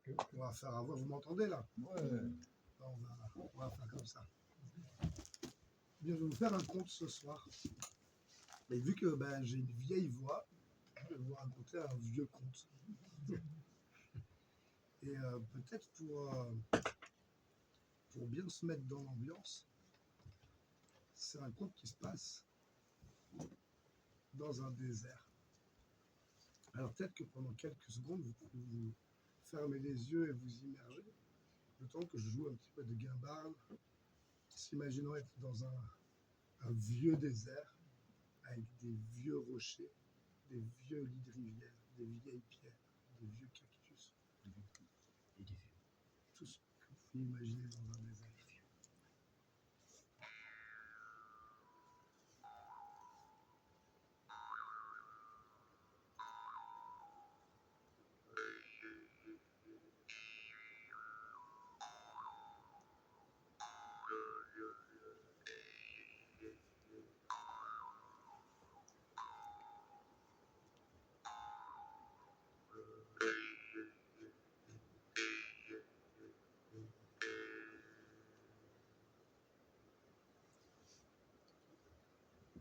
On va faire avoir. Vous m'entendez là? Ouais. On va faire comme ça. Bien, je vais vous faire un conte ce soir. Mais vu que j'ai une vieille voix, je vais vous raconter un vieux conte. Et peut-être pour bien se mettre dans l'ambiance, c'est un conte qui se passe dans un désert. Alors peut-être que pendant quelques secondes, vous pouvez vous fermer les yeux et vous immerger, le temps que je joue un petit peu de guimbarde, s'imaginant être dans un vieux désert, avec des vieux rochers, des vieux lits de rivière, des vieilles pierres, des vieux cactus, Et des vieux. tout ce que vous pouvez imaginer dans un désert.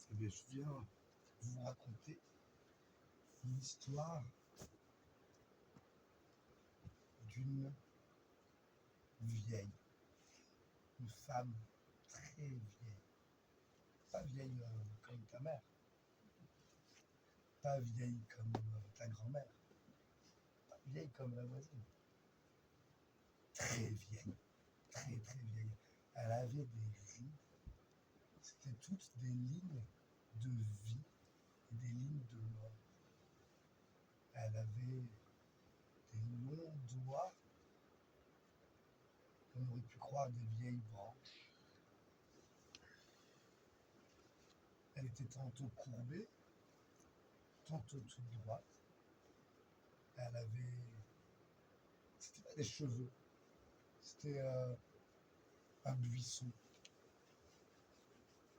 Eh bien, je viens vous raconter l'histoire d'une vieille, une femme très vieille. Pas vieille comme ta mère, pas vieille comme ta grand-mère, pas vieille comme la voisine. Très vieille, très très vieille. Elle avait des vies, c'était toutes des lignes de vie et des lignes de mort. Elle avait des longs doigts, on aurait pu croire des vieilles branches. Elle était tantôt courbée, tantôt toute droite. Elle avait... C'était pas des cheveux, c'était un buisson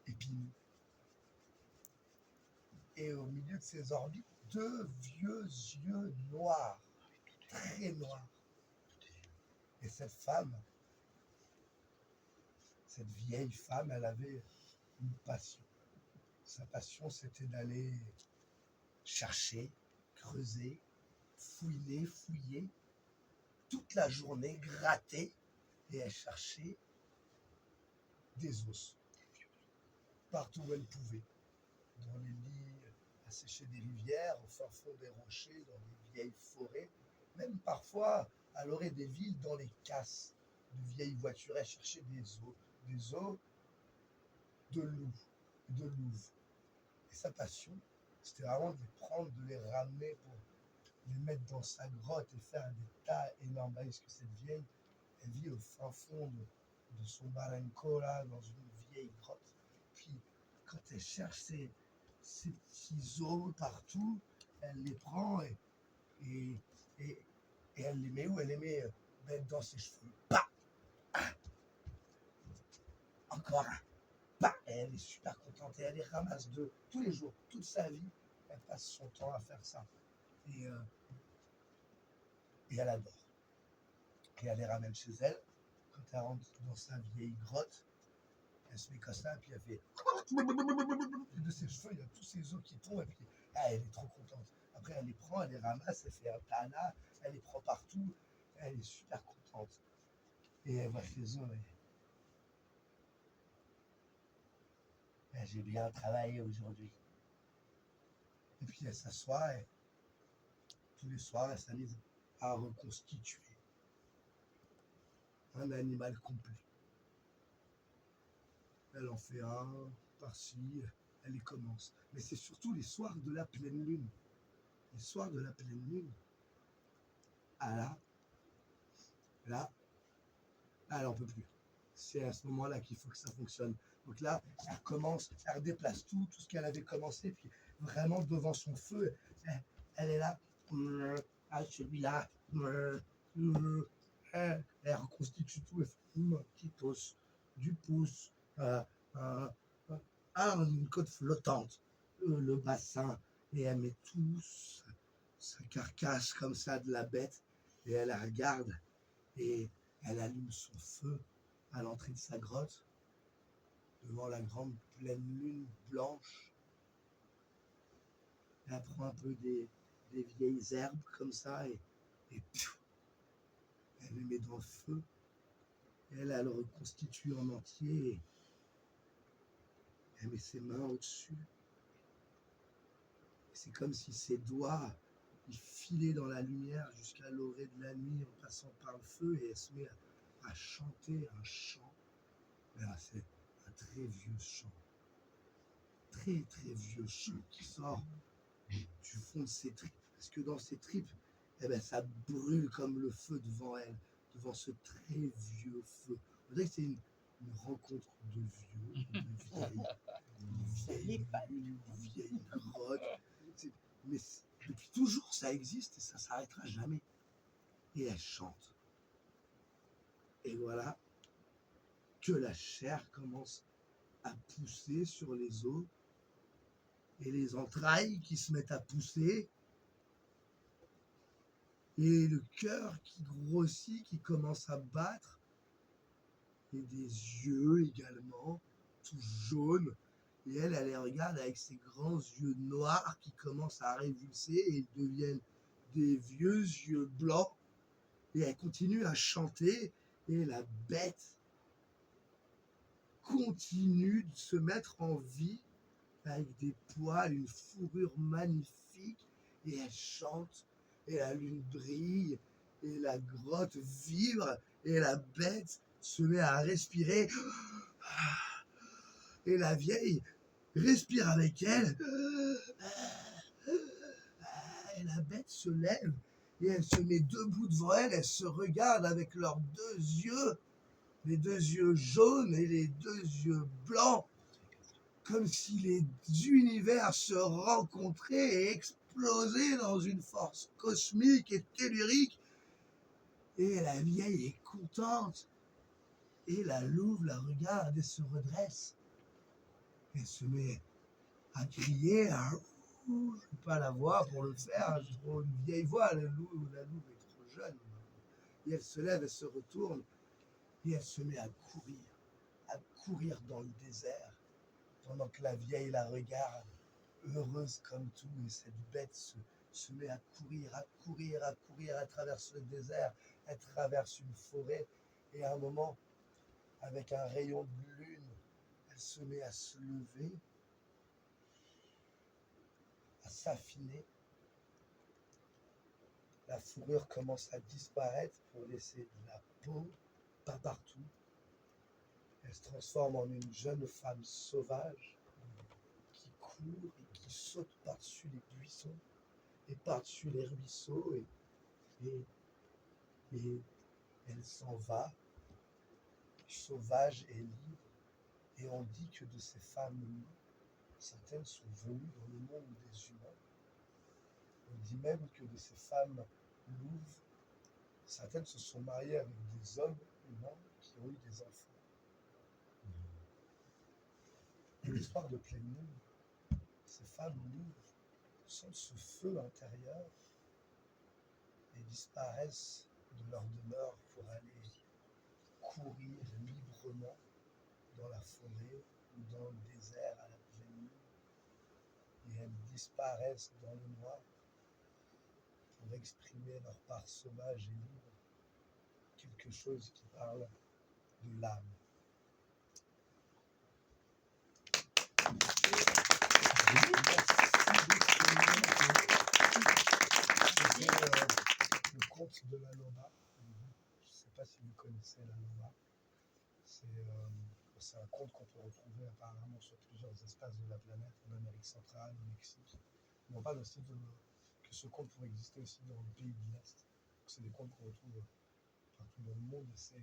épineux. Et au milieu de ses orbites, deux vieux yeux noirs, très noirs. Et cette femme, cette vieille femme, elle avait une passion. Sa passion, c'était d'aller chercher, creuser, fouiller, toute la journée, gratter, et elle cherchait des os, partout où elle pouvait. Dans les lits asséchés des rivières, au fin fond des rochers, dans les vieilles forêts, même parfois à l'orée des villes, dans les casses de vieilles voitures, elle cherchait des os de loups, de louves. Et sa passion, c'était vraiment de les prendre, de les ramener pour les mettre dans sa grotte et faire des tas énormes. Parce que cette vieille, elle vit au fin fond de son barranco, là, dans une vieille grotte. Puis, quand elle cherche ces petits os partout, elle les prend et elle les met où? Elle les met dans ses cheveux. Bah! Encore un. Bah! Et elle est super contente et elle les ramasse tous les jours, toute sa vie. Elle passe son temps à faire ça. Et elle adore. Et elle les ramène chez elle. Quand elle rentre dans sa vieille grotte, elle se met comme ça, puis elle fait... Et de ses cheveux, il y a tous ces os qui tombent, et puis elle est trop contente. Après, elle les prend, elle les ramasse, elle fait un tana, elle les prend partout, elle est super contente. Et elle va chez eux, et j'ai bien travaillé aujourd'hui. Et puis elle s'assoit, et tous les soirs, elle s'amuse à reconstituer un animal complet. Elle en fait un par-ci, elle les commence. Mais c'est surtout les soirs de la pleine lune. Les soirs de la pleine lune, là, elle n'en peut plus. C'est à ce moment-là qu'il faut que ça fonctionne. Donc là, elle recommence, elle redéplace tout ce qu'elle avait commencé, puis vraiment devant son feu, elle est là, celui-là, elle reconstitue tout, elle fait un petit os, du pouce, une côte flottante, le bassin, et elle met tout sa carcasse comme ça de la bête, et elle la regarde et elle allume son feu à l'entrée de sa grotte, devant la grande pleine lune blanche. Elle prend un peu des vieilles herbes comme ça et pfiou, elle les met dans le feu. Et elle le reconstitue en entier et elle met ses mains au-dessus. C'est comme si ses doigts ils filaient dans la lumière jusqu'à l'orée de la nuit en passant par le feu et elle se met à chanter un chant. Là, c'est un très vieux chant. Très très vieux chant qui sort du fond de ses tripes. Parce que dans ses tripes, eh ben, ça brûle comme le feu devant elle, devant ce très vieux feu. On dirait que c'est une rencontre de vieux, une vieille grotte. Mais depuis toujours, ça existe et ça s'arrêtera jamais. Et elle chante. Et voilà que la chair commence à pousser sur les os et les entrailles qui se mettent à pousser et le cœur qui grossit, qui commence à battre et des yeux également, tout jaunes. Et elle les regarde avec ses grands yeux noirs qui commencent à révulser et ils deviennent des vieux yeux blancs. Et elle continue à chanter et la bête continue de se mettre en vie avec des poils, une fourrure magnifique et elle chante et la lune brille et la grotte vibre et la bête se met à respirer et la vieille respire avec elle et la bête se lève et elle se met debout devant elle, elle se regarde avec leurs deux yeux, les deux yeux jaunes et les deux yeux blancs, comme si les univers se rencontraient et explosaient dans une force cosmique et tellurique. Et la vieille est contente. Et la louve la regarde et se redresse. Elle se met à crier. Je ne peux pas la voir pour le faire. J'ai trop une vieille voix. La louve est trop jeune. Et elle se lève, elle se retourne. Et elle se met à courir dans le désert. Pendant que la vieille la regarde, heureuse comme tout, et cette bête se met à courir, elle traverse le désert, elle traverse une forêt, et à un moment, avec un rayon de lune, elle se met à se lever, à s'affiner. La fourrure commence à disparaître pour laisser de la peau, pas partout. Elle se transforme en une jeune femme sauvage, qui court et qui saute par-dessus les buissons et par-dessus les ruisseaux et elle s'en va, sauvage et libre. Et on dit que de ces femmes certaines sont venues dans le monde des humains. On dit même que de ces femmes louves, certaines se sont mariées avec des hommes humains qui ont eu des enfants. Et l'histoire de Pleine Lune, ces femmes louves sont ce feu intérieur et disparaissent de leur demeure pour aller courir librement dans la forêt ou dans le désert à la pleine lune. Et elles disparaissent dans le noir pour exprimer leur part sauvage et libre, quelque chose qui parle de l'âme. Le conte de la Loba. Je ne sais pas si vous connaissez la Loba. C'est un conte qu'on peut retrouver apparemment sur plusieurs espaces de la planète, en Amérique centrale, au Mexique. Mais on parle aussi que ce conte pourrait exister aussi dans le pays de l'Est. C'est des contes qu'on retrouve partout dans le monde. Et c'est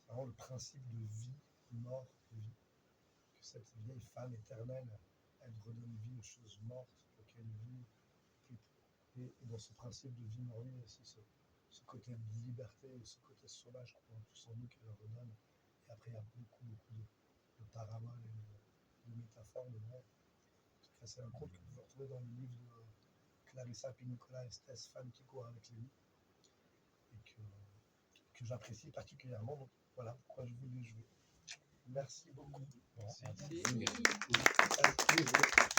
vraiment le principe de vie, mort, vie. Que cette vieille femme éternelle, elle redonne vie aux choses mortes pour qu'elle vivent. Et dans ce principe de vie mort, il y a aussi ce côté de liberté, ce côté sauvage qu'on a tous en nous qu'elle redonne. Et après, il y a beaucoup de paraboles et de métaphores de vrai. C'est un conte que vous pouvez retrouver dans le livre de Clarissa Pinkola Estes, Femme qui court avec les loups. que j'apprécie particulièrement. Donc voilà pourquoi je voulais jouer. Merci beaucoup. Merci. Avec plaisir.